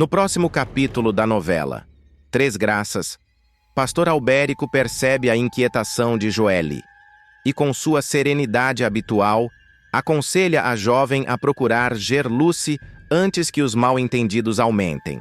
No próximo capítulo da novela, Três Graças, Pastor Albérico percebe a inquietação de Joelle e, com sua serenidade habitual, aconselha a jovem a procurar Gerluce antes que os mal-entendidos aumentem.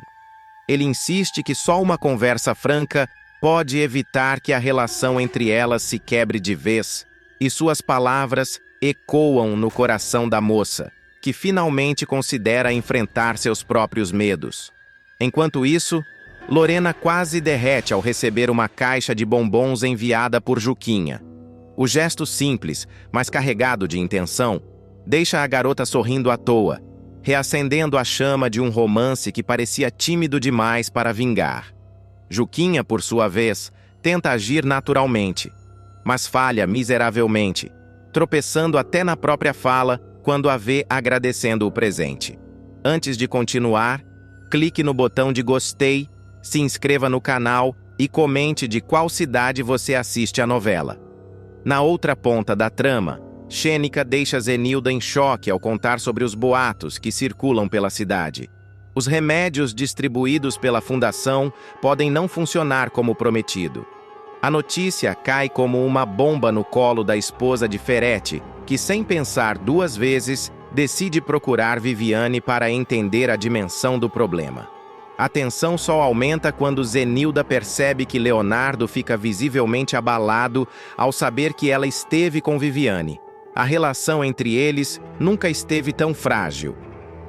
Ele insiste que só uma conversa franca pode evitar que a relação entre elas se quebre de vez, e suas palavras ecoam no coração da moça, que finalmente considera enfrentar seus próprios medos. Enquanto isso, Lorena quase derrete ao receber uma caixa de bombons enviada por Juquinha. O gesto simples, mas carregado de intenção, deixa a garota sorrindo à toa, reacendendo a chama de um romance que parecia tímido demais para vingar. Juquinha, por sua vez, tenta agir naturalmente, mas falha miseravelmente, tropeçando até na própria fala quando a vê agradecendo o presente. Antes de continuar, clique no botão de gostei, se inscreva no canal e comente de qual cidade você assiste a novela. Na outra ponta da trama, Xênica deixa Zenilda em choque ao contar sobre os boatos que circulam pela cidade. Os remédios distribuídos pela fundação podem não funcionar como prometido. A notícia cai como uma bomba no colo da esposa de Ferretti, que, sem pensar duas vezes, decide procurar Viviane para entender a dimensão do problema. A tensão só aumenta quando Zenilda percebe que Leonardo fica visivelmente abalado ao saber que ela esteve com Viviane. A relação entre eles nunca esteve tão frágil.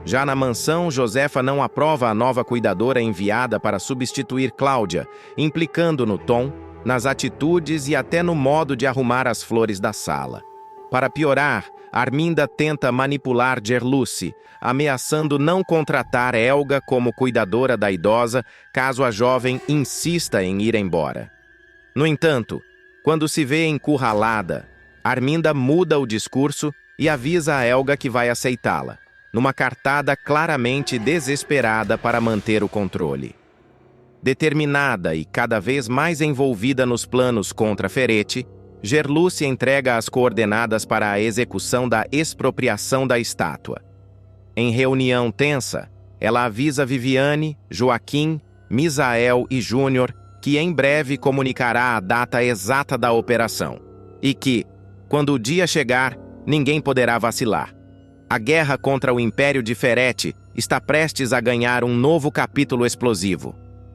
Já na mansão, Josefa não aprova a nova cuidadora enviada para substituir Cláudia, implicando no tom, nas atitudes e até no modo de arrumar as flores da sala. Para piorar, Arminda tenta manipular Gerluce, ameaçando não contratar Helga como cuidadora da idosa caso a jovem insista em ir embora. No entanto, quando se vê encurralada, Arminda muda o discurso e avisa a Helga que vai aceitá-la, numa cartada claramente desesperada para manter o controle. Determinada e cada vez mais envolvida nos planos contra Ferretti, Gerluce entrega as coordenadas para a execução da expropriação da estátua. Em reunião tensa, ela avisa Viviane, Joaquim, Misael e Júnior que em breve comunicará a data exata da operação e que, quando o dia chegar, ninguém poderá vacilar. A guerra contra o Império de Ferretti está prestes a ganhar um novo capítulo explosivo.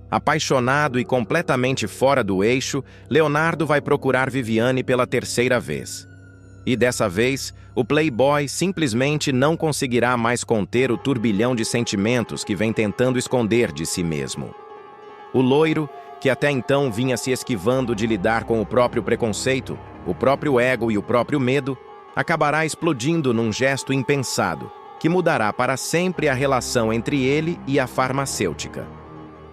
Apaixonado e completamente fora do eixo, Leonardo vai procurar Viviane pela terceira vez. E dessa vez, o playboy simplesmente não conseguirá mais conter o turbilhão de sentimentos que vem tentando esconder de si mesmo. O loiro, que até então vinha se esquivando de lidar com o próprio preconceito, o próprio ego e o próprio medo, acabará explodindo num gesto impensado, que mudará para sempre a relação entre ele e a farmacêutica.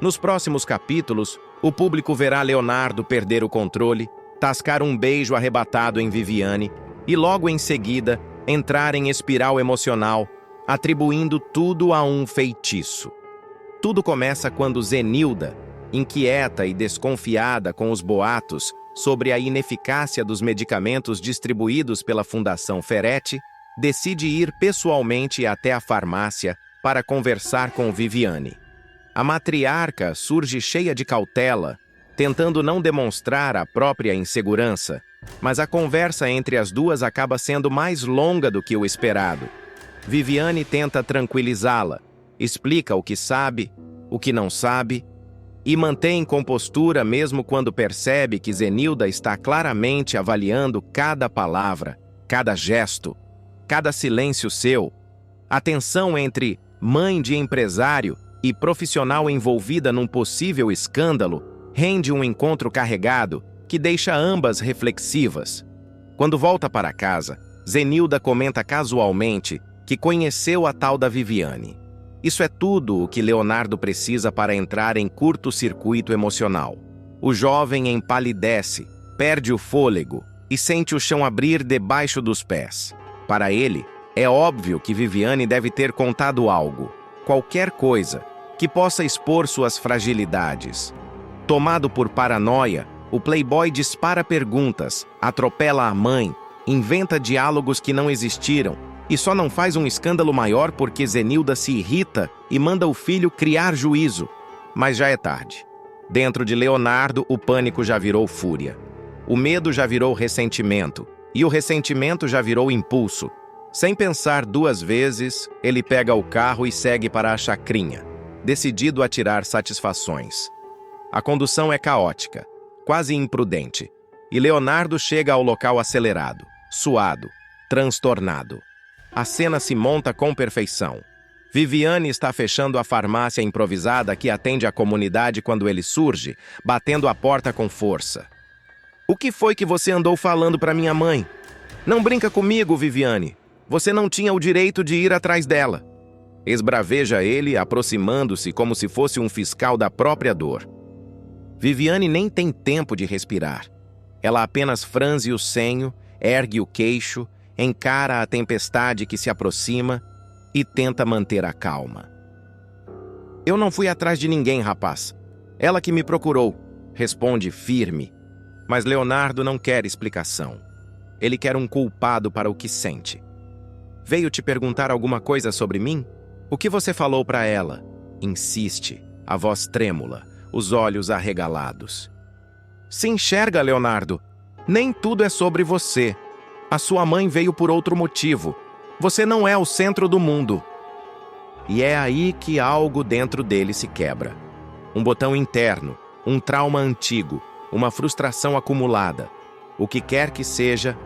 Nos próximos capítulos, o público verá Leonardo perder o controle, tascar um beijo arrebatado em Viviane e logo em seguida entrar em espiral emocional, atribuindo tudo a um feitiço. Tudo começa quando Zenilda, inquieta e desconfiada com os boatos sobre a ineficácia dos medicamentos distribuídos pela Fundação Ferretti, decide ir pessoalmente até a farmácia para conversar com Viviane. A matriarca surge cheia de cautela, tentando não demonstrar a própria insegurança, mas a conversa entre as duas acaba sendo mais longa do que o esperado. Viviane tenta tranquilizá-la, explica o que sabe, o que não sabe, e mantém compostura mesmo quando percebe que Zenilda está claramente avaliando cada palavra, cada gesto, cada silêncio seu. A tensão entre mãe de empresário e profissional envolvida num possível escândalo rende um encontro carregado que deixa ambas reflexivas. Quando volta para casa, Zenilda comenta casualmente que conheceu a tal da Viviane. Isso é tudo o que Leonardo precisa para entrar em curto-circuito emocional. O jovem empalidece, perde o fôlego e sente o chão abrir debaixo dos pés. Para ele, é óbvio que Viviane deve ter contado algo, qualquer coisa, que possa expor suas fragilidades. Tomado por paranoia, o playboy dispara perguntas, atropela a mãe, inventa diálogos que não existiram E só não faz um escândalo maior porque Zenilda se irrita e manda o filho criar juízo. Mas já é tarde. Dentro de Leonardo, o pânico já virou fúria. O medo já virou ressentimento. E o ressentimento já virou impulso. Sem pensar duas vezes, ele pega o carro e segue para a chacrinha, decidido a tirar satisfações. A condução é caótica, quase imprudente, e Leonardo chega ao local acelerado, suado, transtornado. A cena se monta com perfeição. Viviane está fechando a farmácia improvisada que atende a comunidade quando ele surge, batendo a porta com força. "O que foi que você andou falando para minha mãe? Não brinca comigo, Viviane. Você não tinha o direito de ir atrás dela." Esbraveja ele, aproximando-se como se fosse um fiscal da própria dor. Viviane nem tem tempo de respirar. Ela apenas franze o senho, ergue o queixo, encara a tempestade que se aproxima e tenta manter a calma. "Eu não fui atrás de ninguém, rapaz. Ela que me procurou", responde firme. Mas Leonardo não quer explicação. Ele quer um culpado para o que sente. "Veio te perguntar alguma coisa sobre mim? O que você falou para ela?" Insiste, a voz trêmula, os olhos arregalados. "Se enxerga, Leonardo. Nem tudo é sobre você. A sua mãe veio por outro motivo. Você não é o centro do mundo." E é aí que algo dentro dele se quebra. Um botão interno, um trauma antigo, uma frustração acumulada. O que quer que seja,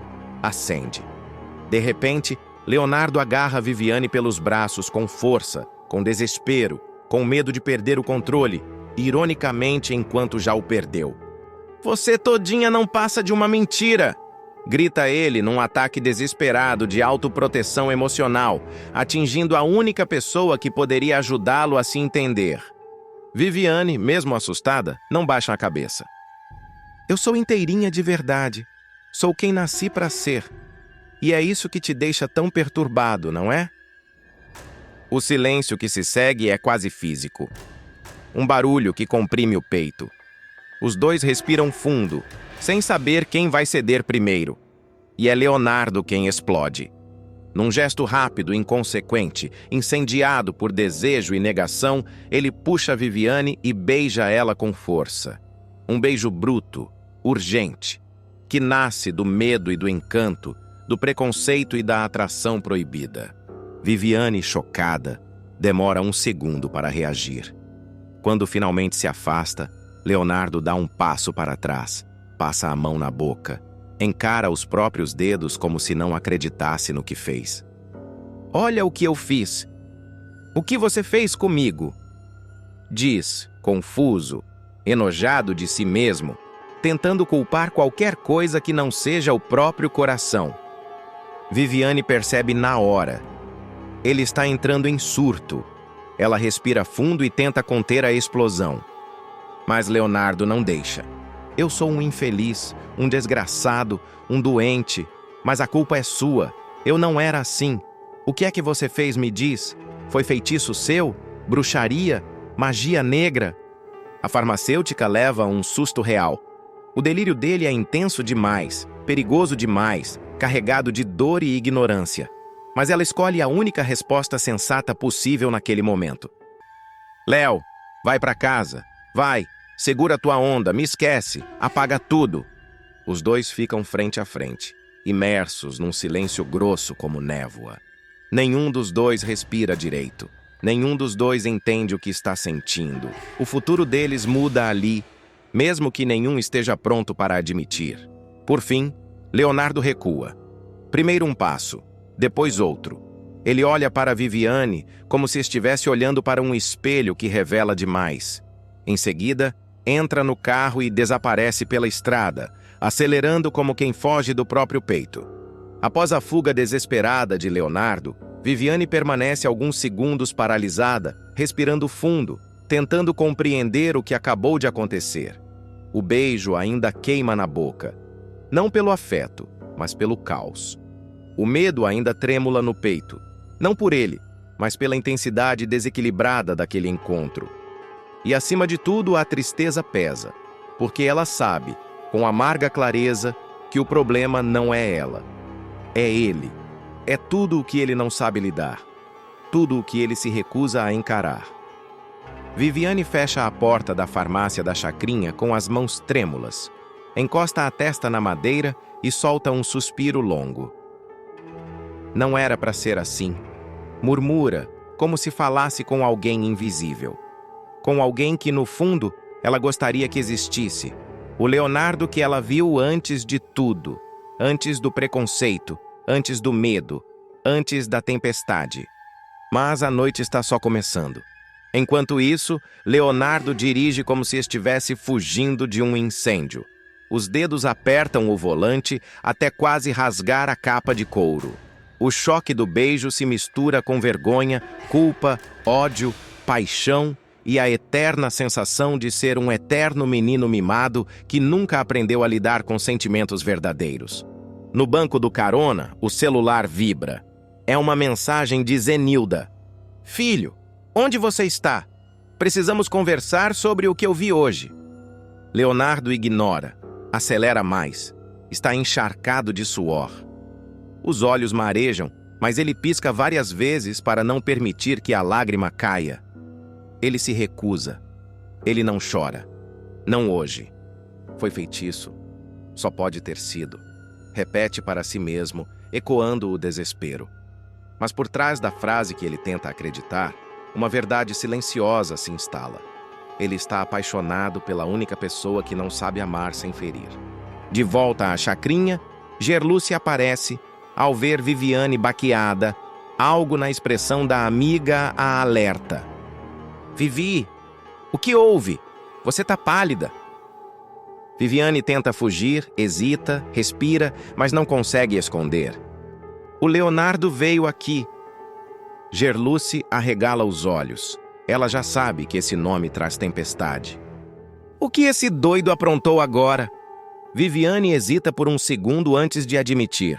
acende. De repente, Leonardo agarra Viviane pelos braços com força, com desespero, com medo de perder o controle, ironicamente enquanto já o perdeu. "Você todinha não passa de uma mentira!" grita ele num ataque desesperado de autoproteção emocional, atingindo a única pessoa que poderia ajudá-lo a se entender. Viviane, mesmo assustada, não baixa a cabeça. "Eu sou inteirinha de verdade. Sou quem nasci para ser. E é isso que te deixa tão perturbado, não é?" O silêncio que se segue é quase físico. Um barulho que comprime o peito. Os dois respiram fundo, sem saber quem vai ceder primeiro. E é Leonardo quem explode. Num gesto rápido, inconsequente, incendiado por desejo e negação, ele puxa Viviane e beija ela com força. Um beijo bruto, urgente, que nasce do medo e do encanto, do preconceito e da atração proibida. Viviane, chocada, demora um segundo para reagir. Quando finalmente se afasta, Leonardo dá um passo para trás, passa a mão na boca, encara os próprios dedos como se não acreditasse no que fez. "Olha o que eu fiz. O que você fez comigo?" diz, confuso, enojado de si mesmo, tentando culpar qualquer coisa que não seja o próprio coração. Viviane percebe na hora. Ele está entrando em surto. Ela respira fundo e tenta conter a explosão. Mas Leonardo não deixa. "Eu sou um infeliz, um desgraçado, um doente, mas a culpa é sua. Eu não era assim. O que é que você fez, me diz? Foi feitiço seu? Bruxaria? Magia negra?" A farmacêutica leva um susto real. O delírio dele é intenso demais, perigoso demais, carregado de dor e ignorância. Mas ela escolhe a única resposta sensata possível naquele momento. "Léo, vai para casa. Vai, segura tua onda, me esquece, apaga tudo." Os dois ficam frente a frente, imersos num silêncio grosso como névoa. Nenhum dos dois respira direito. Nenhum dos dois entende o que está sentindo. O futuro deles muda ali, mesmo que nenhum esteja pronto para admitir. Por fim, Leonardo recua. Primeiro um passo, depois outro. Ele olha para Viviane como se estivesse olhando para um espelho que revela demais. Em seguida, entra no carro e desaparece pela estrada, acelerando como quem foge do próprio peito. Após a fuga desesperada de Leonardo, Viviane permanece alguns segundos paralisada, respirando fundo, tentando compreender o que acabou de acontecer. O beijo ainda queima na boca. Não pelo afeto, mas pelo caos. O medo ainda trêmula no peito. Não por ele, mas pela intensidade desequilibrada daquele encontro. E acima de tudo, a tristeza pesa, porque ela sabe, com amarga clareza, que o problema não é ela. É ele. É tudo o que ele não sabe lidar. Tudo o que ele se recusa a encarar. Viviane fecha a porta da farmácia da Chacrinha com as mãos trêmulas. Encosta a testa na madeira e solta um suspiro longo. Não era para ser assim. Murmura, como se falasse com alguém invisível. Com alguém que, no fundo, ela gostaria que existisse. O Leonardo que ela viu antes de tudo. Antes do preconceito, antes do medo, antes da tempestade. Mas a noite está só começando. Enquanto isso, Leonardo dirige como se estivesse fugindo de um incêndio. Os dedos apertam o volante até quase rasgar a capa de couro. O choque do beijo se mistura com vergonha, culpa, ódio, paixão e a eterna sensação de ser um eterno menino mimado que nunca aprendeu a lidar com sentimentos verdadeiros. No banco do carona, o celular vibra. É uma mensagem de Zenilda. Filho, onde você está? Precisamos conversar sobre o que eu vi hoje. Leonardo ignora, acelera mais. Está encharcado de suor. Os olhos marejam, mas ele pisca várias vezes para não permitir que a lágrima caia. Ele se recusa. Ele não chora. Não hoje. Foi feitiço. Só pode ter sido. Repete para si mesmo, ecoando o desespero. Mas por trás da frase que ele tenta acreditar, uma verdade silenciosa se instala. Ele está apaixonado pela única pessoa que não sabe amar sem ferir. De volta à chacrinha, Gerluce aparece ao ver Viviane baqueada, algo na expressão da amiga a alerta. Vivi, o que houve? Você tá pálida. Viviane tenta fugir, hesita, respira, mas não consegue esconder. O Leonardo veio aqui. Gerluce arregala os olhos. Ela já sabe que esse nome traz tempestade. O que esse doido aprontou agora? Viviane hesita por um segundo antes de admitir.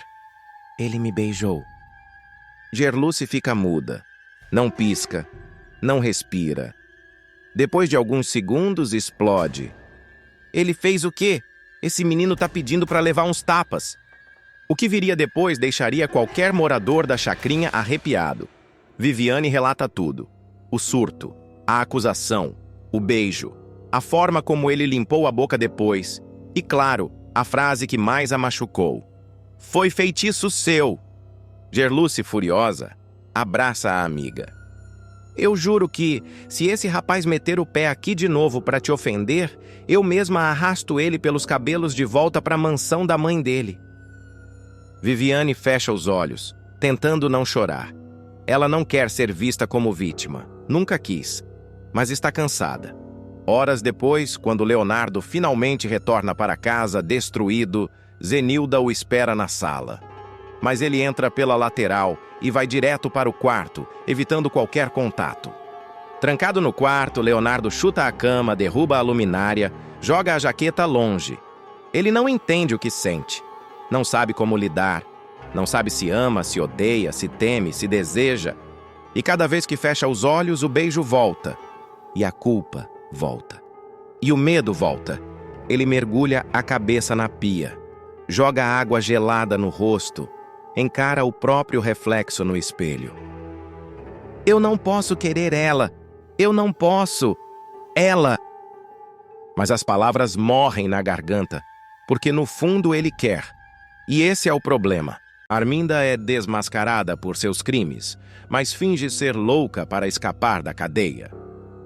Ele me beijou. Gerluce fica muda. Não pisca. Não respira. Depois de alguns segundos, explode. Ele fez o quê? Esse menino tá pedindo para levar uns tapas. O que viria depois deixaria qualquer morador da chacrinha arrepiado. Viviane relata tudo. O surto, a acusação, o beijo, a forma como ele limpou a boca depois e, claro, a frase que mais a machucou. Foi feitiço seu. Gerluce, furiosa, abraça a amiga. Eu juro que, se esse rapaz meter o pé aqui de novo para te ofender, eu mesma arrasto ele pelos cabelos de volta para a mansão da mãe dele. Viviane fecha os olhos, tentando não chorar. Ela não quer ser vista como vítima. Nunca quis. Mas está cansada. Horas depois, quando Leonardo finalmente retorna para casa, destruído, Zenilda o espera na sala. Mas ele entra pela lateral e vai direto para o quarto, evitando qualquer contato. Trancado no quarto, Leonardo chuta a cama, derruba a luminária, joga a jaqueta longe. Ele não entende o que sente. Não sabe como lidar. Não sabe se ama, se odeia, se teme, se deseja. E cada vez que fecha os olhos, o beijo volta. E a culpa volta. E o medo volta. Ele mergulha a cabeça na pia. Joga água gelada no rosto. Encara o próprio reflexo no espelho. Eu não posso querer ela. Eu não posso. Ela. Mas as palavras morrem na garganta, porque no fundo ele quer. E esse é o problema. Arminda é desmascarada por seus crimes, mas finge ser louca para escapar da cadeia.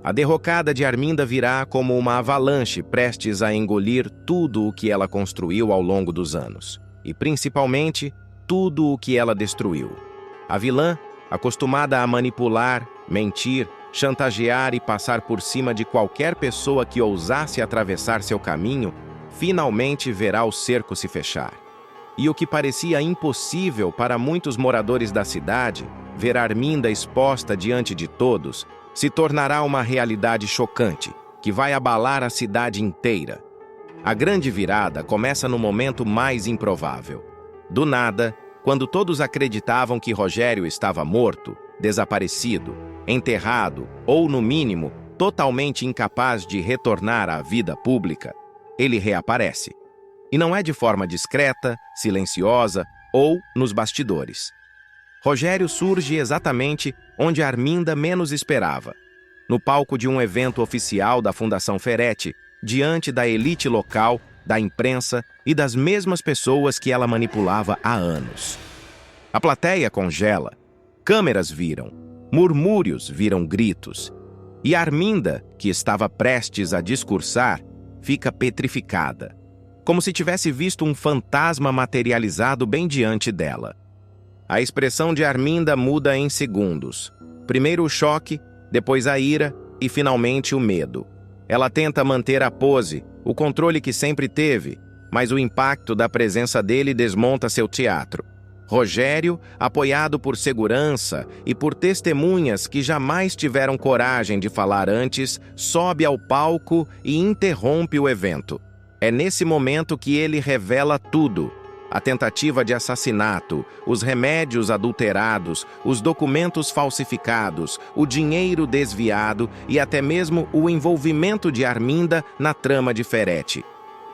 A derrocada de Arminda virá como uma avalanche prestes a engolir tudo o que ela construiu ao longo dos anos. E, principalmente, tudo o que ela destruiu. A vilã, acostumada a manipular, mentir, chantagear e passar por cima de qualquer pessoa que ousasse atravessar seu caminho, finalmente verá o cerco se fechar. E o que parecia impossível para muitos moradores da cidade, ver Arminda exposta diante de todos, se tornará uma realidade chocante, que vai abalar a cidade inteira. A grande virada começa no momento mais improvável. Do nada, quando todos acreditavam que Rogério estava morto, desaparecido, enterrado ou, no mínimo, totalmente incapaz de retornar à vida pública, ele reaparece. E não é de forma discreta, silenciosa ou nos bastidores. Rogério surge exatamente onde Arminda menos esperava, no palco de um evento oficial da Fundação Ferretti, diante da elite local, da imprensa e das mesmas pessoas que ela manipulava há anos. A plateia congela, câmeras viram, murmúrios viram gritos, e Arminda, que estava prestes a discursar, fica petrificada, como se tivesse visto um fantasma materializado bem diante dela. A expressão de Arminda muda em segundos. Primeiro o choque, depois a ira e finalmente o medo. Ela tenta manter a pose, o controle que sempre teve, mas o impacto da presença dele desmonta seu teatro. Rogério, apoiado por segurança e por testemunhas que jamais tiveram coragem de falar antes, sobe ao palco e interrompe o evento. É nesse momento que ele revela tudo: a tentativa de assassinato, os remédios adulterados, os documentos falsificados, o dinheiro desviado e até mesmo o envolvimento de Arminda na trama de Ferretti.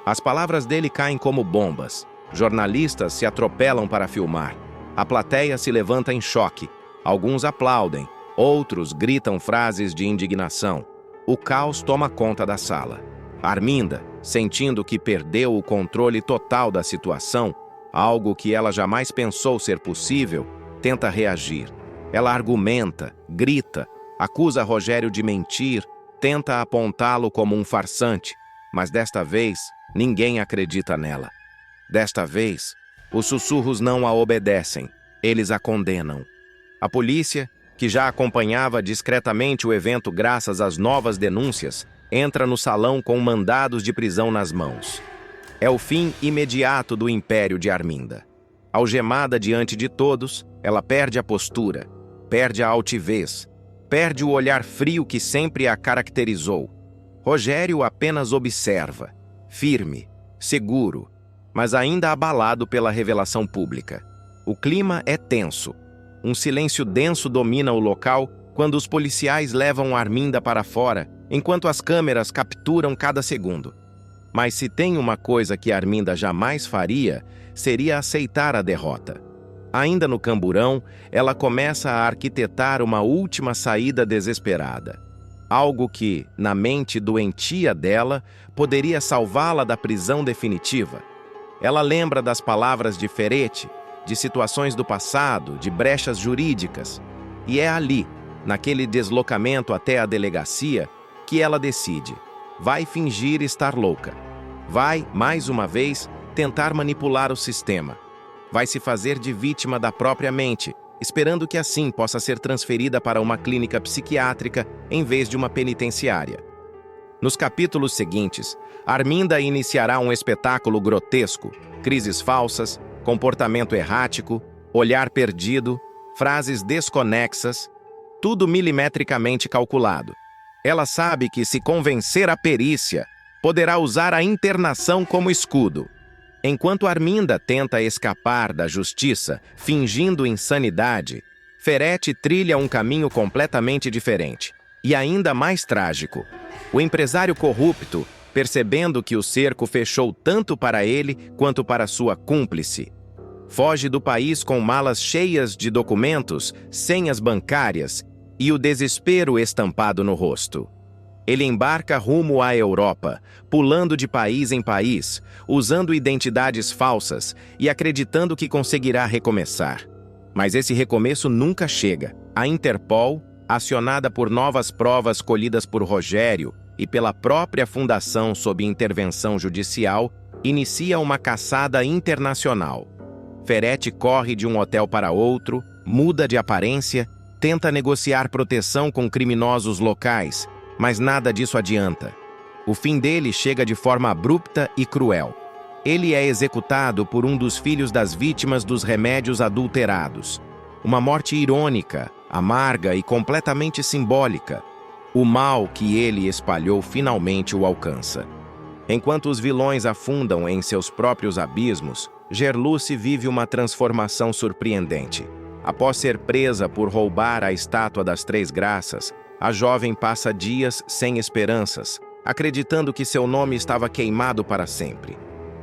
As palavras dele caem como bombas. Jornalistas se atropelam para filmar. A plateia se levanta em choque. Alguns aplaudem, outros gritam frases de indignação. O caos toma conta da sala. Arminda, sentindo que perdeu o controle total da situação, algo que ela jamais pensou ser possível, tenta reagir. Ela argumenta, grita, acusa Rogério de mentir, tenta apontá-lo como um farsante, mas desta vez ninguém acredita nela. Desta vez, os sussurros não a obedecem, eles a condenam. A polícia, que já acompanhava discretamente o evento graças às novas denúncias, entra no salão com mandados de prisão nas mãos. É o fim imediato do império de Arminda. Algemada diante de todos, ela perde a postura, perde a altivez, perde o olhar frio que sempre a caracterizou. Rogério apenas observa, firme, seguro, mas ainda abalado pela revelação pública. O clima é tenso. Um silêncio denso domina o local quando os policiais levam Arminda para fora, enquanto as câmeras capturam cada segundo. Mas se tem uma coisa que Arminda jamais faria, seria aceitar a derrota. Ainda no camburão, ela começa a arquitetar uma última saída desesperada. Algo que, na mente doentia dela, poderia salvá-la da prisão definitiva. Ela lembra das palavras de Ferretti, de situações do passado, de brechas jurídicas. E é ali, naquele deslocamento até a delegacia, que ela decide. Vai fingir estar louca. Vai, mais uma vez, tentar manipular o sistema. Vai se fazer de vítima da própria mente, esperando que assim possa ser transferida para uma clínica psiquiátrica em vez de uma penitenciária. Nos capítulos seguintes, Arminda iniciará um espetáculo grotesco, crises falsas, comportamento errático, olhar perdido, frases desconexas, tudo milimetricamente calculado. Ela sabe que, se convencer a perícia, poderá usar a internação como escudo. Enquanto Arminda tenta escapar da justiça, fingindo insanidade, Ferretti trilha um caminho completamente diferente, e ainda mais trágico. O empresário corrupto, percebendo que o cerco fechou tanto para ele quanto para sua cúmplice, foge do país com malas cheias de documentos, senhas bancárias e o desespero estampado no rosto. Ele embarca rumo à Europa, pulando de país em país, usando identidades falsas e acreditando que conseguirá recomeçar. Mas esse recomeço nunca chega. A Interpol, acionada por novas provas colhidas por Rogério e pela própria fundação sob intervenção judicial, inicia uma caçada internacional. Ferretti corre de um hotel para outro, muda de aparência, tenta negociar proteção com criminosos locais, mas nada disso adianta. O fim dele chega de forma abrupta e cruel. Ele é executado por um dos filhos das vítimas dos remédios adulterados. Uma morte irônica, amarga e completamente simbólica. O mal que ele espalhou finalmente o alcança. Enquanto os vilões afundam em seus próprios abismos, Gerluce vive uma transformação surpreendente. Após ser presa por roubar a estátua das Três Graças, a jovem passa dias sem esperanças, acreditando que seu nome estava queimado para sempre.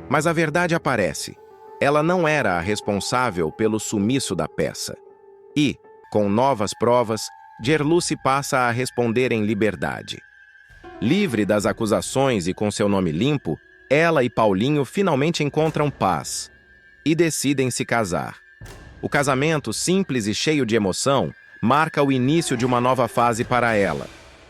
Mas a verdade aparece. Ela não era a responsável pelo sumiço da peça. E, com novas provas, Gerluce passa a responder em liberdade. Livre das acusações e com seu nome limpo, ela e Paulinho finalmente encontram paz e decidem se casar. O casamento, simples e cheio de emoção, marca o início de uma nova fase para ela.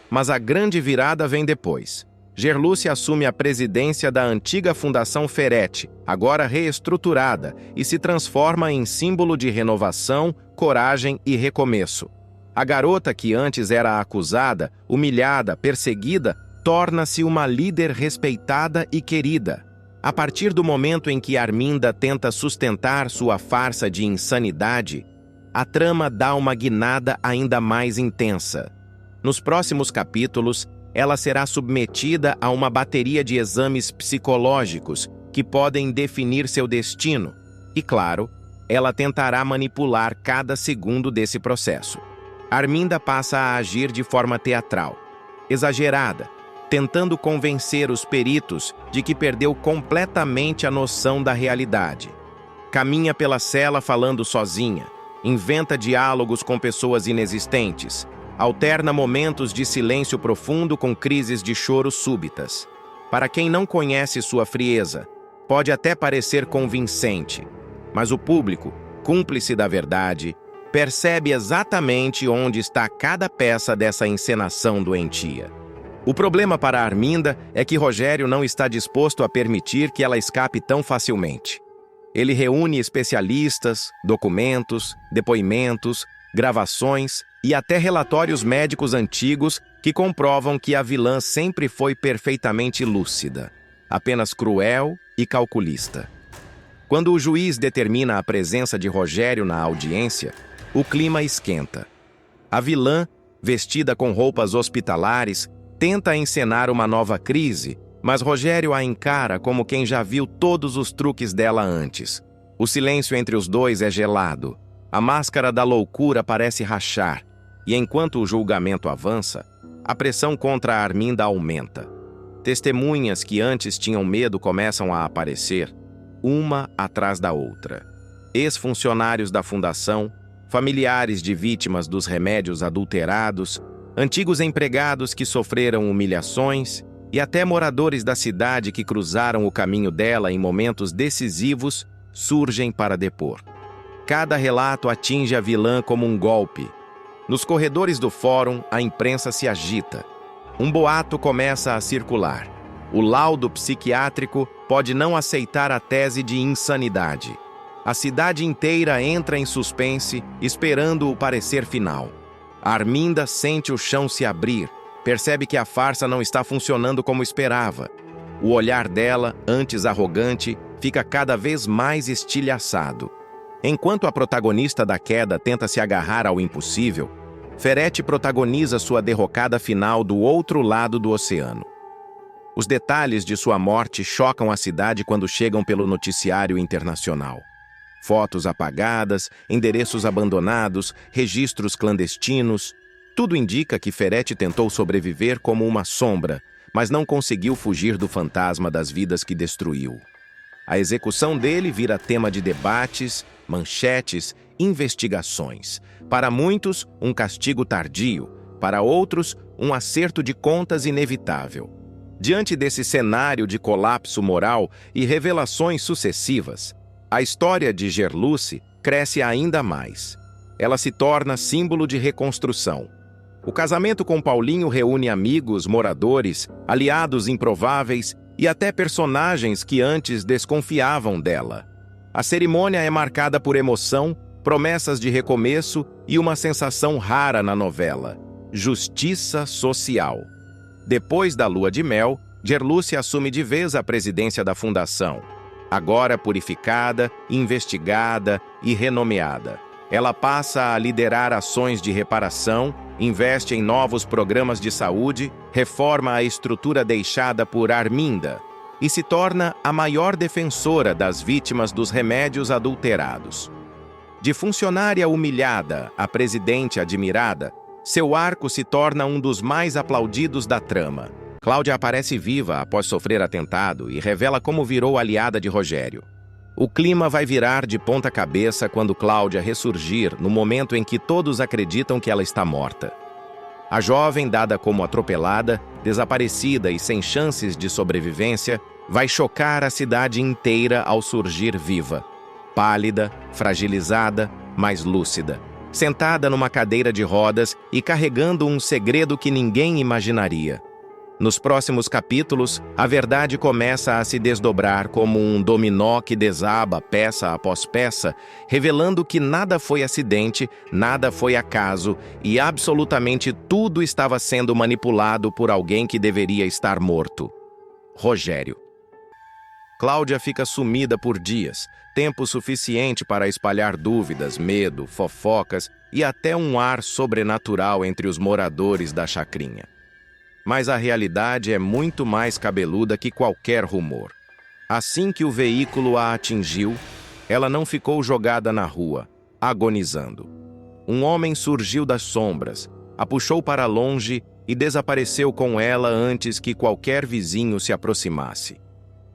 Mas a grande virada vem depois. Gerluce assume a presidência da antiga Fundação Ferretti, agora reestruturada, e se transforma em símbolo de renovação, coragem e recomeço. A garota que antes era acusada, humilhada, perseguida, torna-se uma líder respeitada e querida. A partir do momento em que Arminda tenta sustentar sua farsa de insanidade, a trama dá uma guinada ainda mais intensa. Nos próximos capítulos, ela será submetida a uma bateria de exames psicológicos que podem definir seu destino. E, claro, ela tentará manipular cada segundo desse processo. Arminda passa a agir de forma teatral, exagerada, tentando convencer os peritos de que perdeu completamente a noção da realidade. Caminha pela cela falando sozinha, inventa diálogos com pessoas inexistentes, alterna momentos de silêncio profundo com crises de choro súbitas. Para quem não conhece sua frieza, pode até parecer convincente, mas o público, cúmplice da verdade, percebe exatamente onde está cada peça dessa encenação doentia. O problema para Arminda é que Rogério não está disposto a permitir que ela escape tão facilmente. Ele reúne especialistas, documentos, depoimentos, gravações e até relatórios médicos antigos que comprovam que a vilã sempre foi perfeitamente lúcida, apenas cruel e calculista. Quando o juiz determina a presença de Rogério na audiência, o clima esquenta. A vilã, vestida com roupas hospitalares, tenta encenar uma nova crise, mas Rogério a encara como quem já viu todos os truques dela antes. O silêncio entre os dois é gelado. A máscara da loucura parece rachar, e enquanto o julgamento avança, a pressão contra a Arminda aumenta. Testemunhas que antes tinham medo começam a aparecer, uma atrás da outra. Ex-funcionários da fundação, familiares de vítimas dos remédios adulterados, antigos empregados que sofreram humilhações e até moradores da cidade que cruzaram o caminho dela em momentos decisivos surgem para depor. Cada relato atinge a vilã como um golpe. Nos corredores do fórum, a imprensa se agita. Um boato começa a circular. O laudo psiquiátrico pode não aceitar a tese de insanidade. A cidade inteira entra em suspense, esperando o parecer final. Arminda sente o chão se abrir, percebe que a farsa não está funcionando como esperava. O olhar dela, antes arrogante, fica cada vez mais estilhaçado. Enquanto a protagonista da queda tenta se agarrar ao impossível, Ferretti protagoniza sua derrocada final do outro lado do oceano. Os detalhes de sua morte chocam a cidade quando chegam pelo noticiário internacional. Fotos apagadas, endereços abandonados, registros clandestinos. Tudo indica que Ferretti tentou sobreviver como uma sombra, mas não conseguiu fugir do fantasma das vidas que destruiu. A execução dele vira tema de debates, manchetes, investigações. Para muitos, um castigo tardio. Para outros, um acerto de contas inevitável. Diante desse cenário de colapso moral e revelações sucessivas, a história de Gerluce cresce ainda mais. Ela se torna símbolo de reconstrução. O casamento com Paulinho reúne amigos, moradores, aliados improváveis e até personagens que antes desconfiavam dela. A cerimônia é marcada por emoção, promessas de recomeço e uma sensação rara na novela: justiça social. Depois da lua de mel, Gerluce assume de vez a presidência da fundação. Agora purificada, investigada e renomeada. Ela passa a liderar ações de reparação, investe em novos programas de saúde, reforma a estrutura deixada por Arminda e se torna a maior defensora das vítimas dos remédios adulterados. De funcionária humilhada a presidente admirada, seu arco se torna um dos mais aplaudidos da trama. Cláudia aparece viva após sofrer atentado e revela como virou aliada de Rogério. O clima vai virar de ponta cabeça quando Cláudia ressurgir no momento em que todos acreditam que ela está morta. A jovem, dada como atropelada, desaparecida e sem chances de sobrevivência, vai chocar a cidade inteira ao surgir viva. Pálida, fragilizada, mas lúcida. Sentada numa cadeira de rodas e carregando um segredo que ninguém imaginaria. Nos próximos capítulos, a verdade começa a se desdobrar como um dominó que desaba peça após peça, revelando que nada foi acidente, nada foi acaso e absolutamente tudo estava sendo manipulado por alguém que deveria estar morto. Rogério. Cláudia fica sumida por dias, tempo suficiente para espalhar dúvidas, medo, fofocas e até um ar sobrenatural entre os moradores da chacrinha. Mas a realidade é muito mais cabeluda que qualquer rumor. Assim que o veículo a atingiu, ela não ficou jogada na rua, agonizando. Um homem surgiu das sombras, a puxou para longe e desapareceu com ela antes que qualquer vizinho se aproximasse.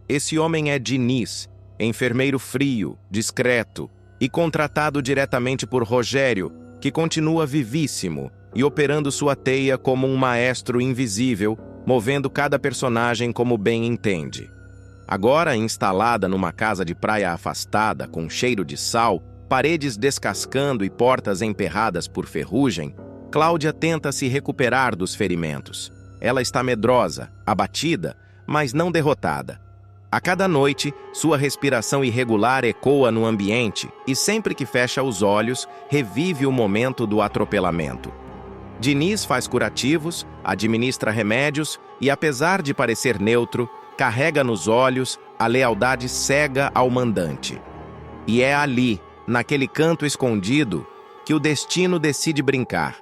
Esse homem é Diniz, enfermeiro frio, discreto e contratado diretamente por Rogério, que continua vivíssimo e operando sua teia como um maestro invisível, movendo cada personagem como bem entende. Agora instalada numa casa de praia afastada, com cheiro de sal, paredes descascando e portas emperradas por ferrugem, Cláudia tenta se recuperar dos ferimentos. Ela está medrosa, abatida, mas não derrotada. A cada noite, sua respiração irregular ecoa no ambiente e sempre que fecha os olhos, revive o momento do atropelamento. Diniz faz curativos, administra remédios e, apesar de parecer neutro, carrega nos olhos a lealdade cega ao mandante. E é ali, naquele canto escondido, que o destino decide brincar.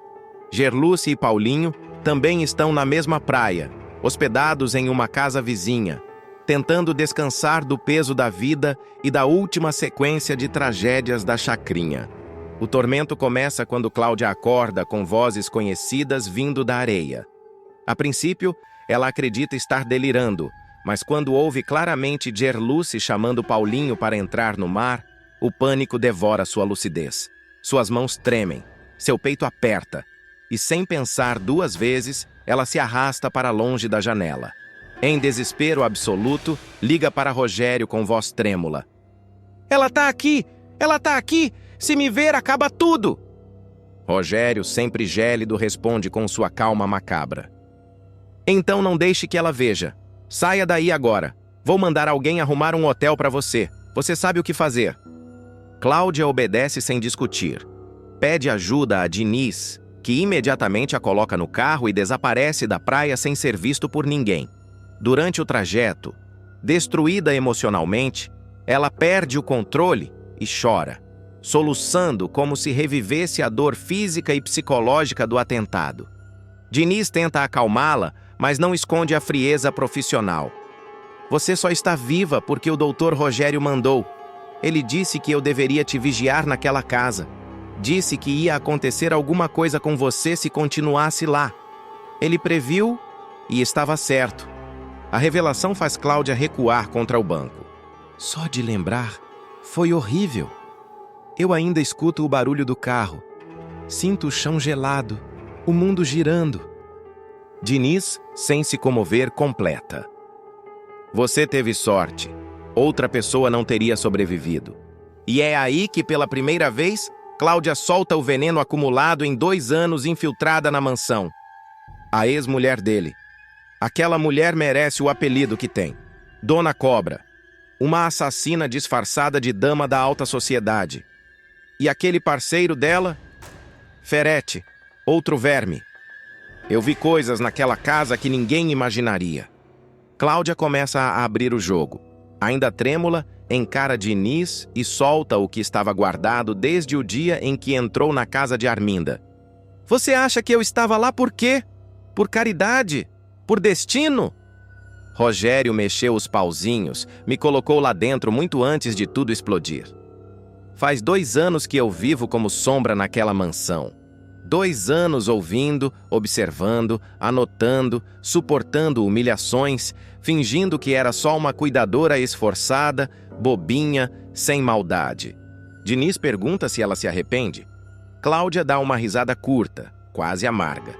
Gerluce e Paulinho também estão na mesma praia, hospedados em uma casa vizinha, tentando descansar do peso da vida e da última sequência de tragédias da chacrinha. O tormento começa quando Cláudia acorda com vozes conhecidas vindo da areia. A princípio, ela acredita estar delirando, mas quando ouve claramente Gerluce chamando Paulinho para entrar no mar, o pânico devora sua lucidez. Suas mãos tremem, seu peito aperta, e sem pensar duas vezes, ela se arrasta para longe da janela. Em desespero absoluto, liga para Rogério com voz trêmula. "Ela tá aqui! Ela tá aqui! Se me ver, acaba tudo!" Rogério, sempre gélido, responde com sua calma macabra. "Então não deixe que ela veja. Saia daí agora. Vou mandar alguém arrumar um hotel para você. Você sabe o que fazer." Cláudia obedece sem discutir. Pede ajuda a Diniz, que imediatamente a coloca no carro e desaparece da praia sem ser visto por ninguém. Durante o trajeto, destruída emocionalmente, ela perde o controle e chora, soluçando como se revivesse a dor física e psicológica do atentado. Diniz tenta acalmá-la, mas não esconde a frieza profissional. "Você só está viva porque o Dr. Rogério mandou. Ele disse que eu deveria te vigiar naquela casa. Disse que ia acontecer alguma coisa com você se continuasse lá. Ele previu e estava certo." A revelação faz Cláudia recuar contra o banco. Só de lembrar, foi horrível. Eu ainda escuto o barulho do carro. Sinto o chão gelado, o mundo girando. Diniz, sem se comover, completa. "Você teve sorte. Outra pessoa não teria sobrevivido." E é aí que, pela primeira vez, Cláudia solta o veneno acumulado em 2 anos infiltrada na mansão. A ex-mulher dele. Aquela mulher merece o apelido que tem. Dona Cobra. Uma assassina disfarçada de dama da alta sociedade. E aquele parceiro dela? Ferete, outro verme. Eu vi coisas naquela casa que ninguém imaginaria. Cláudia começa a abrir o jogo. Ainda trêmula, encara Diniz e solta o que estava guardado desde o dia em que entrou na casa de Arminda. "Você acha que eu estava lá por quê? Por caridade? Por destino?" Rogério mexeu os pauzinhos, me colocou lá dentro muito antes de tudo explodir. Faz 2 anos que eu vivo como sombra naquela mansão. 2 anos ouvindo, observando, anotando, suportando humilhações, fingindo que era só uma cuidadora esforçada, bobinha, sem maldade. Diniz pergunta se ela se arrepende. Cláudia dá uma risada curta, quase amarga.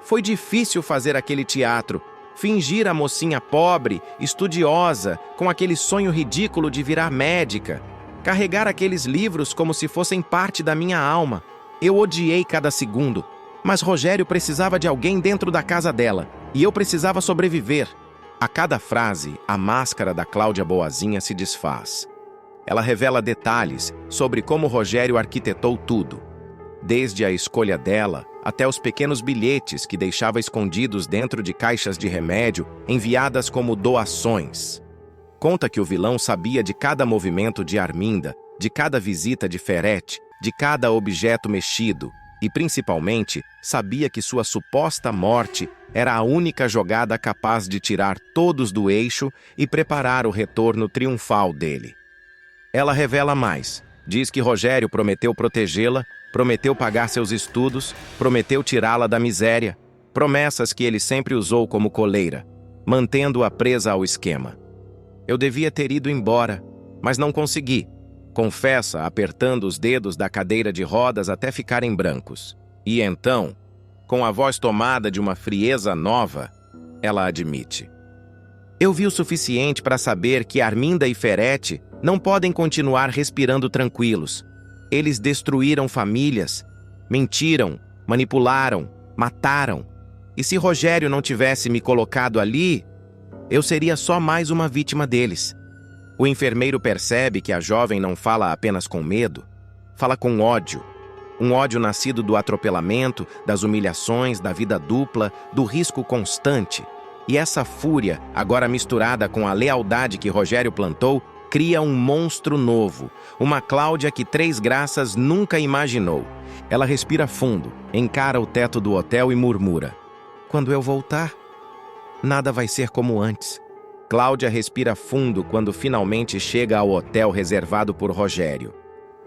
Foi difícil fazer aquele teatro, fingir a mocinha pobre, estudiosa, com aquele sonho ridículo de virar médica, carregar aqueles livros como se fossem parte da minha alma. Eu odiei cada segundo, mas Rogério precisava de alguém dentro da casa dela, e eu precisava sobreviver. A cada frase, a máscara da Cláudia boazinha se desfaz. Ela revela detalhes sobre como Rogério arquitetou tudo, desde a escolha dela até os pequenos bilhetes que deixava escondidos dentro de caixas de remédio enviadas como doações. Conta que o vilão sabia de cada movimento de Arminda, de cada visita de Ferete, de cada objeto mexido e, principalmente, sabia que sua suposta morte era a única jogada capaz de tirar todos do eixo e preparar o retorno triunfal dele. Ela revela mais. Diz que Rogério prometeu protegê-la, prometeu pagar seus estudos, prometeu tirá-la da miséria, promessas que ele sempre usou como coleira, mantendo-a presa ao esquema. Eu devia ter ido embora, mas não consegui, confessa, apertando os dedos da cadeira de rodas até ficarem brancos. E então, com a voz tomada de uma frieza nova, ela admite: eu vi o suficiente para saber que Arminda e Ferete não podem continuar respirando tranquilos. Eles destruíram famílias, mentiram, manipularam, mataram. E se Rogério não tivesse me colocado ali, eu seria só mais uma vítima deles. O enfermeiro percebe que a jovem não fala apenas com medo, fala com ódio. Um ódio nascido do atropelamento, das humilhações, da vida dupla, do risco constante. E essa fúria, agora misturada com a lealdade que Rogério plantou, cria um monstro novo, uma Cláudia que Três Graças nunca imaginou. Ela respira fundo, encara o teto do hotel e murmura: quando eu voltar, nada vai ser como antes. Cláudia respira fundo quando finalmente chega ao hotel reservado por Rogério.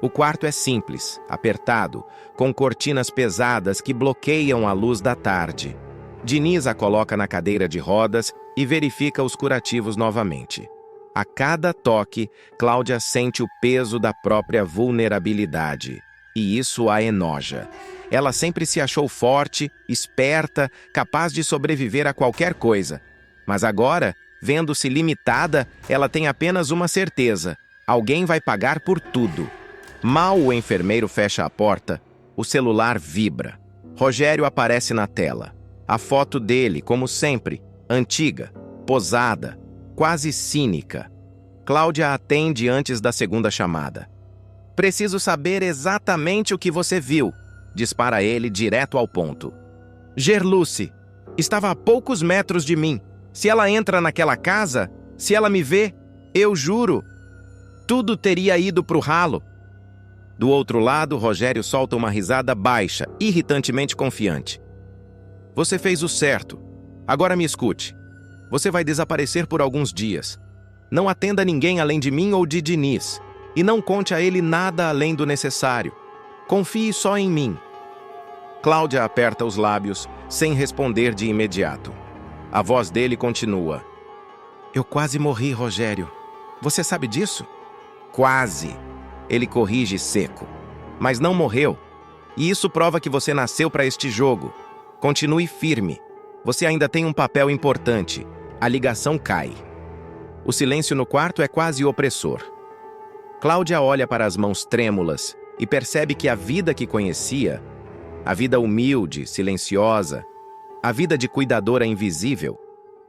O quarto é simples, apertado, com cortinas pesadas que bloqueiam a luz da tarde. Diniz a coloca na cadeira de rodas e verifica os curativos novamente. A cada toque, Cláudia sente o peso da própria vulnerabilidade, e isso a enoja. Ela sempre se achou forte, esperta, capaz de sobreviver a qualquer coisa. Mas agora, vendo-se limitada, ela tem apenas uma certeza: alguém vai pagar por tudo. Mal o enfermeiro fecha a porta, o celular vibra. Rogério aparece na tela. A foto dele, como sempre, antiga, posada, quase cínica. Cláudia atende antes da segunda chamada. Preciso saber exatamente o que você viu, dispara ele direto ao ponto. Gerluce, estava a poucos metros de mim. Se ela entra naquela casa, se ela me vê, eu juro, tudo teria ido pro ralo. Do outro lado, Rogério solta uma risada baixa, irritantemente confiante. Você fez o certo. Agora me escute. Você vai desaparecer por alguns dias. Não atenda ninguém além de mim ou de Diniz. E não conte a ele nada além do necessário. Confie só em mim. Cláudia aperta os lábios, sem responder de imediato. A voz dele continua. Eu quase morri, Rogério. Você sabe disso? Quase. Ele corrige seco. Mas não morreu. E isso prova que você nasceu para este jogo. Continue firme. Você ainda tem um papel importante. A ligação cai. O silêncio no quarto é quase opressor. Cláudia olha para as mãos trêmulas e percebe que a vida que conhecia, a vida humilde, silenciosa, a vida de cuidadora invisível,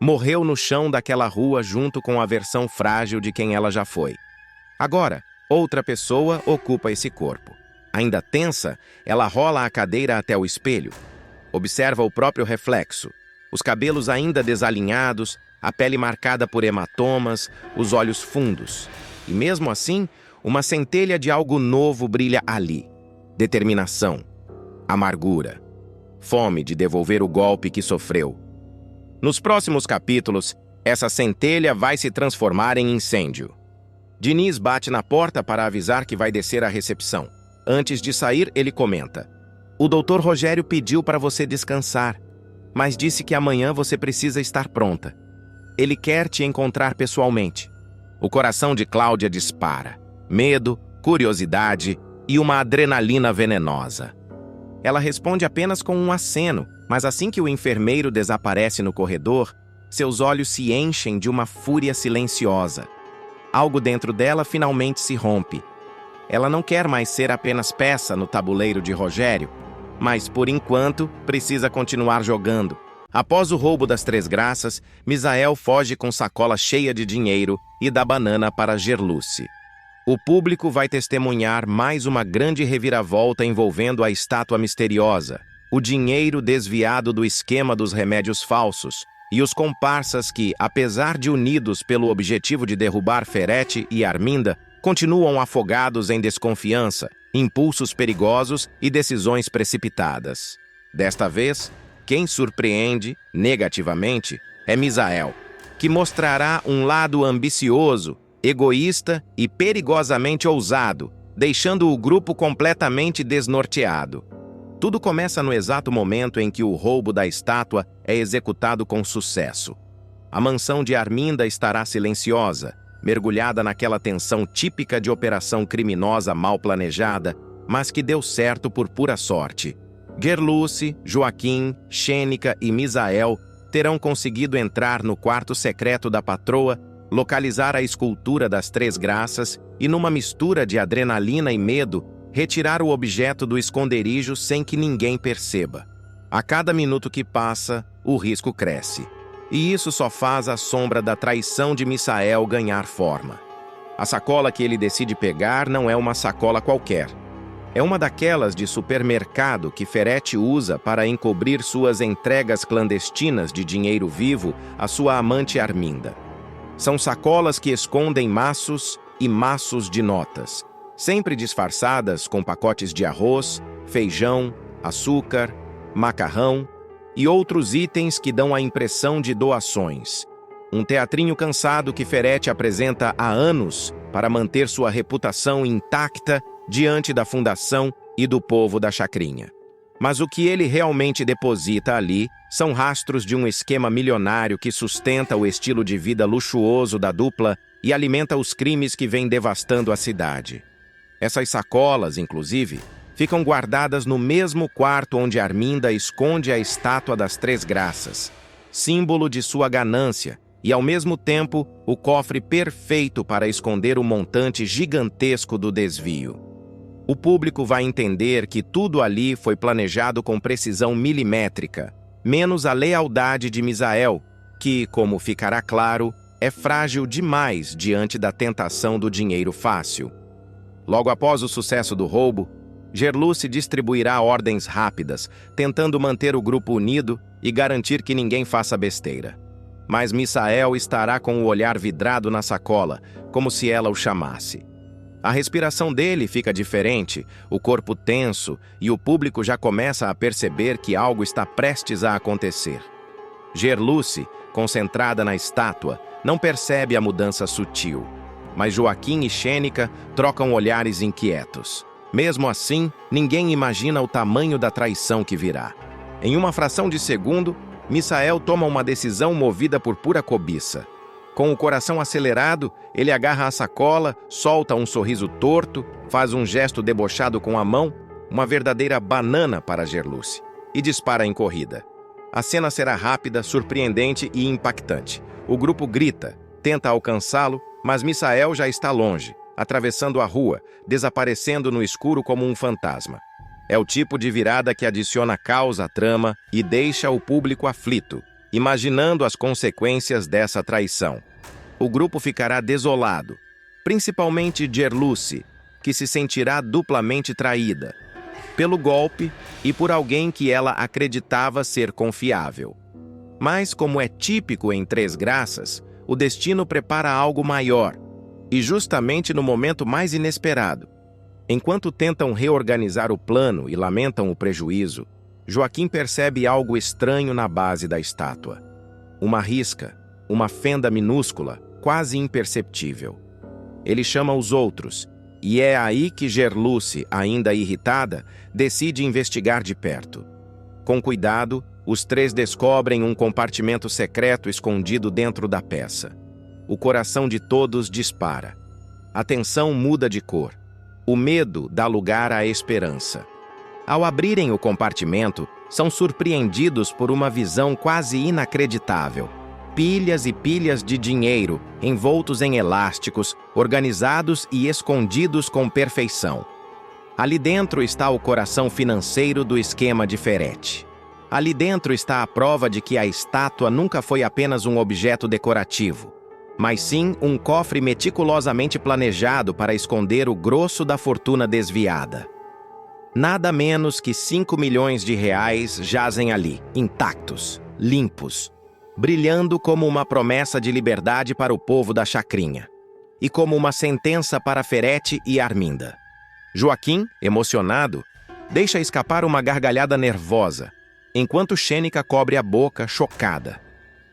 morreu no chão daquela rua junto com a versão frágil de quem ela já foi. Agora, outra pessoa ocupa esse corpo. Ainda tensa, ela rola a cadeira até o espelho. Observa o próprio reflexo, os cabelos ainda desalinhados, a pele marcada por hematomas, os olhos fundos. E mesmo assim, uma centelha de algo novo brilha ali. Determinação, amargura, fome de devolver o golpe que sofreu. Nos próximos capítulos, essa centelha vai se transformar em incêndio. Diniz bate na porta para avisar que vai descer à recepção. Antes de sair, ele comenta: O Dr. Rogério pediu para você descansar, mas disse que amanhã você precisa estar pronta. Ele quer te encontrar pessoalmente. O coração de Cláudia dispara. Medo, curiosidade e uma adrenalina venenosa. Ela responde apenas com um aceno, mas assim que o enfermeiro desaparece no corredor, seus olhos se enchem de uma fúria silenciosa. Algo dentro dela finalmente se rompe. Ela não quer mais ser apenas peça no tabuleiro de Rogério, mas, por enquanto, precisa continuar jogando. Após o roubo das Três Graças, Misael foge com sacola cheia de dinheiro e dá banana para Gerluce. O público vai testemunhar mais uma grande reviravolta envolvendo a estátua misteriosa, o dinheiro desviado do esquema dos remédios falsos e os comparsas que, apesar de unidos pelo objetivo de derrubar Ferete e Arminda, continuam afogados em desconfiança, impulsos perigosos e decisões precipitadas. Desta vez, quem surpreende, negativamente, é Misael, que mostrará um lado ambicioso, egoísta e perigosamente ousado, deixando o grupo completamente desnorteado. Tudo começa no exato momento em que o roubo da estátua é executado com sucesso. A mansão de Arminda estará silenciosa, mergulhada naquela tensão típica de operação criminosa mal planejada, mas que deu certo por pura sorte. Gerluce, Joaquim, Xênica e Misael terão conseguido entrar no quarto secreto da patroa, localizar a escultura das Três Graças e, numa mistura de adrenalina e medo, retirar o objeto do esconderijo sem que ninguém perceba. A cada minuto que passa, o risco cresce. E isso só faz a sombra da traição de Misael ganhar forma. A sacola que ele decide pegar não é uma sacola qualquer. É uma daquelas de supermercado que Ferete usa para encobrir suas entregas clandestinas de dinheiro vivo à sua amante Arminda. São sacolas que escondem maços e maços de notas, sempre disfarçadas com pacotes de arroz, feijão, açúcar, macarrão e outros itens que dão a impressão de doações. Um teatrinho cansado que Ferete apresenta há anos para manter sua reputação intacta diante da fundação e do povo da chacrinha. Mas o que ele realmente deposita ali são rastros de um esquema milionário que sustenta o estilo de vida luxuoso da dupla e alimenta os crimes que vêm devastando a cidade. Essas sacolas, inclusive, ficam guardadas no mesmo quarto onde Arminda esconde a estátua das Três Graças, símbolo de sua ganância e, ao mesmo tempo, o cofre perfeito para esconder o montante gigantesco do desvio. O público vai entender que tudo ali foi planejado com precisão milimétrica, menos a lealdade de Misael, que, como ficará claro, é frágil demais diante da tentação do dinheiro fácil. Logo após o sucesso do roubo, Gerluce distribuirá ordens rápidas, tentando manter o grupo unido e garantir que ninguém faça besteira. Mas Misael estará com o olhar vidrado na sacola, como se ela o chamasse. A respiração dele fica diferente, o corpo tenso, e o público já começa a perceber que algo está prestes a acontecer. Gerluce, concentrada na estátua, não percebe a mudança sutil, mas Joaquim e Xênica trocam olhares inquietos. Mesmo assim, ninguém imagina o tamanho da traição que virá. Em uma fração de segundo, Misael toma uma decisão movida por pura cobiça. Com o coração acelerado, ele agarra a sacola, solta um sorriso torto, faz um gesto debochado com a mão, uma verdadeira banana para Gerluce, e dispara em corrida. A cena será rápida, surpreendente e impactante. O grupo grita, tenta alcançá-lo, mas Misael já está longe, atravessando a rua, desaparecendo no escuro como um fantasma. É o tipo de virada que adiciona caos à trama e deixa o público aflito, imaginando as consequências dessa traição. O grupo ficará desolado, principalmente Gerluce, que se sentirá duplamente traída, pelo golpe e por alguém que ela acreditava ser confiável. Mas, como é típico em Três Graças, o destino prepara algo maior, e justamente no momento mais inesperado. Enquanto tentam reorganizar o plano e lamentam o prejuízo, Joaquim percebe algo estranho na base da estátua. Uma risca, uma fenda minúscula, quase imperceptível. Ele chama os outros, E é aí que Gerluce, ainda irritada, decide investigar de perto. Com cuidado, os três descobrem um compartimento secreto escondido dentro da peça. O coração de todos dispara. A tensão muda de cor. O medo dá lugar à esperança. Ao abrirem o compartimento, são surpreendidos por uma visão quase inacreditável. Pilhas e pilhas de dinheiro, envoltos em elásticos, organizados e escondidos com perfeição. Ali dentro está o coração financeiro do esquema de Ferretti. Ali dentro está a prova de que a estátua nunca foi apenas um objeto decorativo, mas sim um cofre meticulosamente planejado para esconder o grosso da fortuna desviada. Nada menos que 5 milhões de reais jazem ali, intactos, limpos, brilhando como uma promessa de liberdade para o povo da Chacrinha, e como uma sentença para Ferretti e Arminda. Joaquim, emocionado, deixa escapar uma gargalhada nervosa, enquanto Xênica cobre a boca, chocada.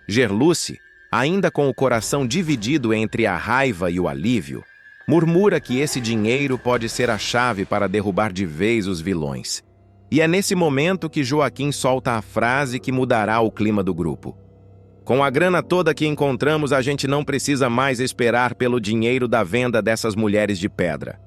Gerluce, ainda com o coração dividido entre a raiva e o alívio, murmura que esse dinheiro pode ser a chave para derrubar de vez os vilões. E é nesse momento que Joaquim solta a frase que mudará o clima do grupo. Com a grana toda que encontramos, a gente não precisa mais esperar pelo dinheiro da venda dessas mulheres de pedra.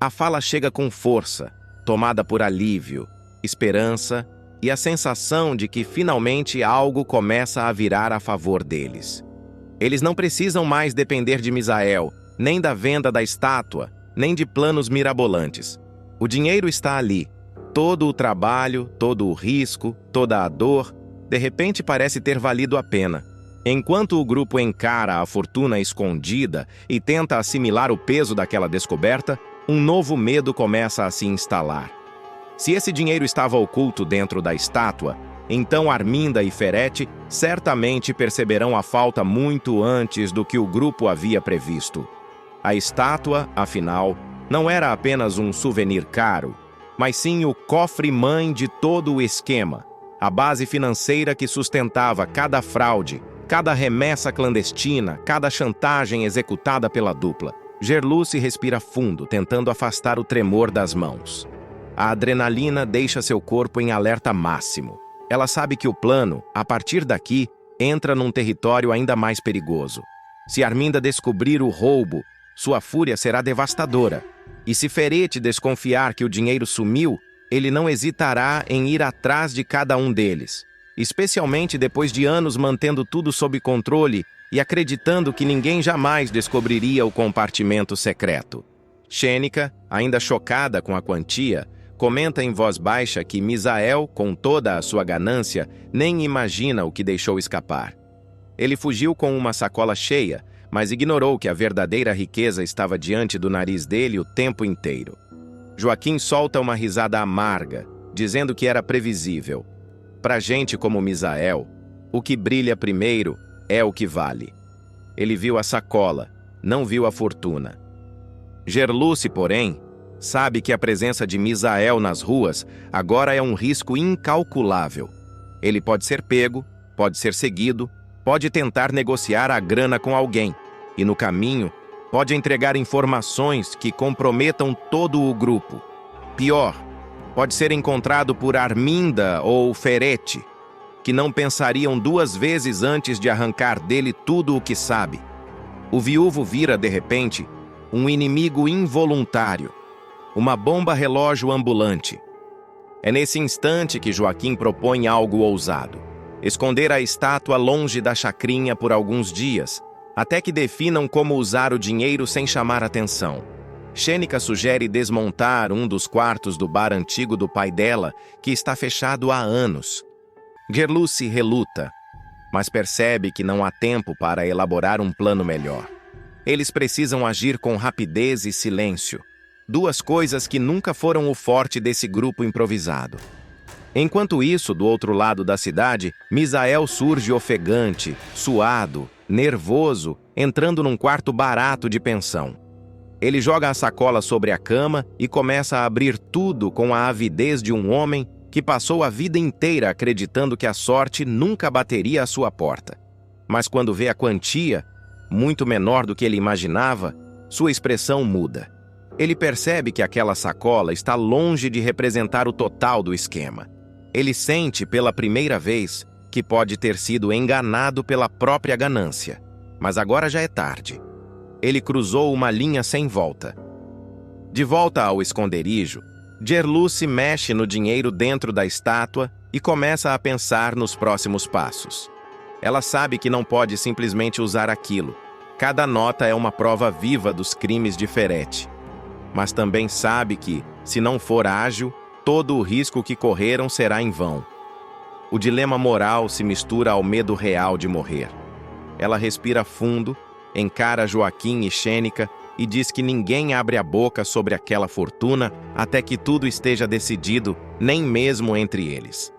A fala chega com força, tomada por alívio, esperança e a sensação de que finalmente algo começa a virar a favor deles. Eles não precisam mais depender de Misael, nem da venda da estátua, nem de planos mirabolantes. O dinheiro está ali. Todo o trabalho, todo o risco, toda a dor, de repente parece ter valido a pena. Enquanto o grupo encara a fortuna escondida e tenta assimilar o peso daquela descoberta, um novo medo começa a se instalar. Se esse dinheiro estava oculto dentro da estátua, então Arminda e Ferretti certamente perceberão a falta muito antes do que o grupo havia previsto. A estátua, afinal, não era apenas um souvenir caro, mas sim o cofre-mãe de todo o esquema, a base financeira que sustentava cada fraude, cada remessa clandestina, cada chantagem executada pela dupla. Gerluce respira fundo, tentando afastar o tremor das mãos. A adrenalina deixa seu corpo em alerta máximo. Ela sabe que o plano, a partir daqui, entra num território ainda mais perigoso. Se Arminda descobrir o roubo, sua fúria será devastadora. E se Ferretti desconfiar que o dinheiro sumiu, ele não hesitará em ir atrás de cada um deles, especialmente depois de anos mantendo tudo sob controle e acreditando que ninguém jamais descobriria o compartimento secreto. Xênica, ainda chocada com a quantia, comenta em voz baixa que Misael, com toda a sua ganância, nem imagina o que deixou escapar. Ele fugiu com uma sacola cheia, mas ignorou que a verdadeira riqueza estava diante do nariz dele o tempo inteiro. Joaquim solta uma risada amarga, dizendo que era previsível. Pra gente como Misael, o que brilha primeiro é o que vale. Ele viu a sacola, não viu a fortuna. Gerluce, porém, sabe que a presença de Misael nas ruas agora é um risco incalculável. Ele pode ser pego, pode ser seguido, pode tentar negociar a grana com alguém, e no caminho, pode entregar informações que comprometam todo o grupo. Pior, pode ser encontrado por Arminda ou Ferretti, que não pensariam duas vezes antes de arrancar dele tudo o que sabe. O viúvo vira, de repente, um inimigo involuntário, uma bomba-relógio ambulante. É nesse instante que Joaquim propõe algo ousado: esconder a estátua longe da chacrinha por alguns dias, até que definam como usar o dinheiro sem chamar atenção. Xênica sugere desmontar um dos quartos do bar antigo do pai dela, que está fechado há anos. Gerluce reluta, mas percebe que não há tempo para elaborar um plano melhor. Eles precisam agir com rapidez e silêncio, duas coisas que nunca foram o forte desse grupo improvisado. Enquanto isso, do outro lado da cidade, Misael surge ofegante, suado, nervoso, entrando num quarto barato de pensão. Ele joga a sacola sobre a cama e começa a abrir tudo com a avidez de um homem que passou a vida inteira acreditando que a sorte nunca bateria à sua porta. Mas quando vê a quantia, muito menor do que ele imaginava, sua expressão muda. Ele percebe que aquela sacola está longe de representar o total do esquema. Ele sente, pela primeira vez, que pode ter sido enganado pela própria ganância. Mas agora já é tarde. Ele cruzou uma linha sem volta. De volta ao esconderijo, Gerlu se mexe no dinheiro dentro da estátua e começa a pensar nos próximos passos. Ela sabe que não pode simplesmente usar aquilo. Cada nota é uma prova viva dos crimes de Ferete. Mas também sabe que, se não for ágil, todo o risco que correram será em vão. O dilema moral se mistura ao medo real de morrer. Ela respira fundo, encara Joaquim e Xênica e diz que ninguém abre a boca sobre aquela fortuna até que tudo esteja decidido, nem mesmo entre eles.